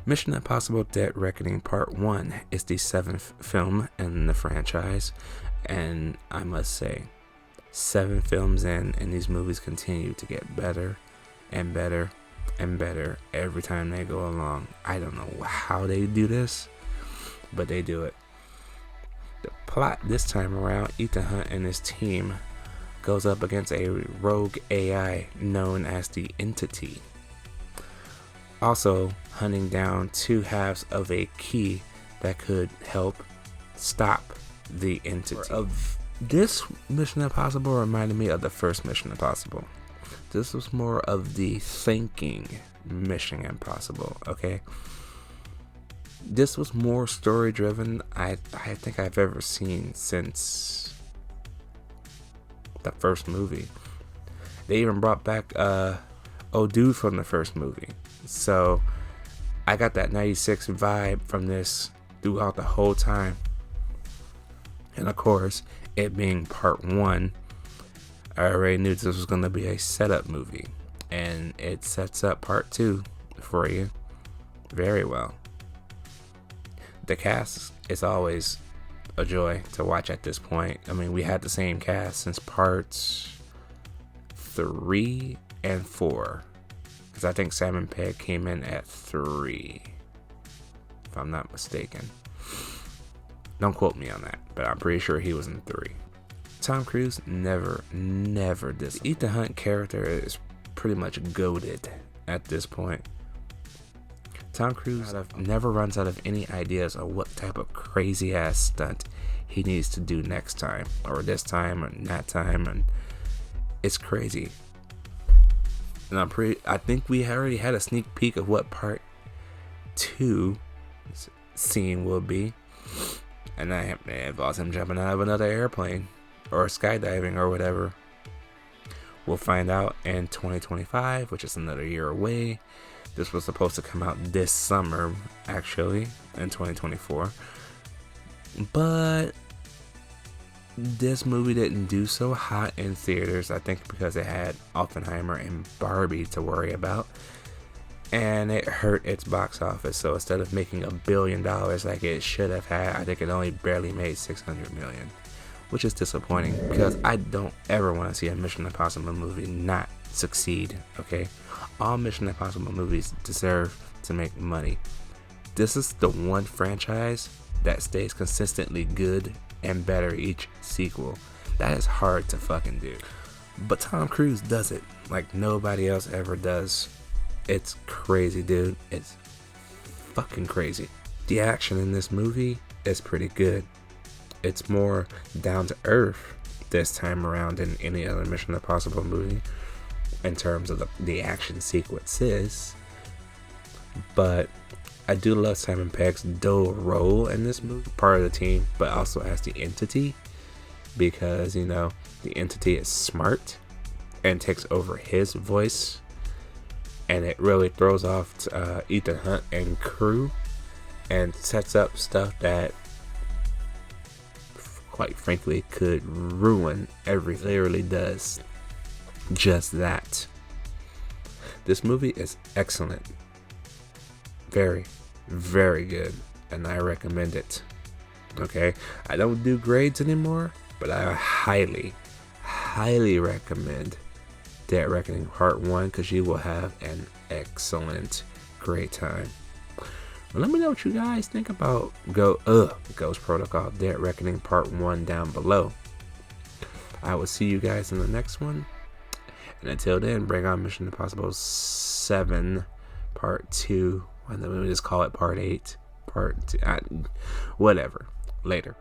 Mission Impossible Dead Reckoning Part 1 is the 7th film in the franchise, and I must say, 7 films in, and these movies continue to get better and better and better every time they go along. I don't know how they do this, but they do it. The plot this time around, Ethan Hunt and his team goes up against a rogue AI known as the Entity. Also hunting down 2 halves of a key that could help stop the Entity. This Mission Impossible reminded me of the first Mission Impossible. This was more of the thinking Mission Impossible, okay? This was more story driven, I think I've ever seen since the first movie. They even brought back old dude from the first movie. So I got that 96 vibe from this throughout the whole time. And of course, it being part 1, I already knew this was going to be a setup movie. And it sets up part 2 for you very well. The cast is always a joy to watch at this point. I mean, we had the same cast since parts 3 and 4. Because I think Simon Pegg came in at 3, if I'm not mistaken. Don't quote me on that, but I'm pretty sure he was in 3. Tom Cruise never disappoints. The Ethan Hunt character is pretty much goated at this point. Tom Cruise never runs out of any ideas of what type of crazy ass stunt he needs to do next time, or this time, or that time, and it's crazy. And I think we already had a sneak peek of what part 2 scene will be. And that involves him jumping out of another airplane or skydiving or whatever. We'll find out in 2025, which is another year away. This was supposed to come out this summer, actually, in 2024. But this movie didn't do so hot in theaters, I think because it had Oppenheimer and Barbie to worry about, and it hurt its box office. So instead of making $1 billion like it should have had, I think it only barely made $600 million, which is disappointing because I don't ever want to see a Mission Impossible movie not succeed, okay? All Mission Impossible movies deserve to make money. This is the one franchise that stays consistently good and better each sequel. That is hard to fucking do. But Tom Cruise does it like nobody else ever does. It's crazy, dude. It's fucking crazy. The action in this movie is pretty good. It's more down to earth this time around than any other Mission Impossible movie in terms of the action sequences. But I do love Simon Pegg's dual role in this movie, part of the team, but also as the Entity, because, you know, the Entity is smart and takes over his voice, and it really throws off Ethan Hunt and crew and sets up stuff that, quite frankly, could ruin everything. It literally does just that. This movie is excellent. Very, very good, and I recommend it. Okay, I don't do grades anymore, but I highly recommend Dead Reckoning Part 1 because you will have an excellent, great time. Well, let me know what you guys think about Ghost Protocol Dead Reckoning Part 1 down below. I will see you guys in the next one, and until then, bring on Mission Impossible 7 Part 2. Why don't we just call it Part 8? Part 2? Whatever. Later.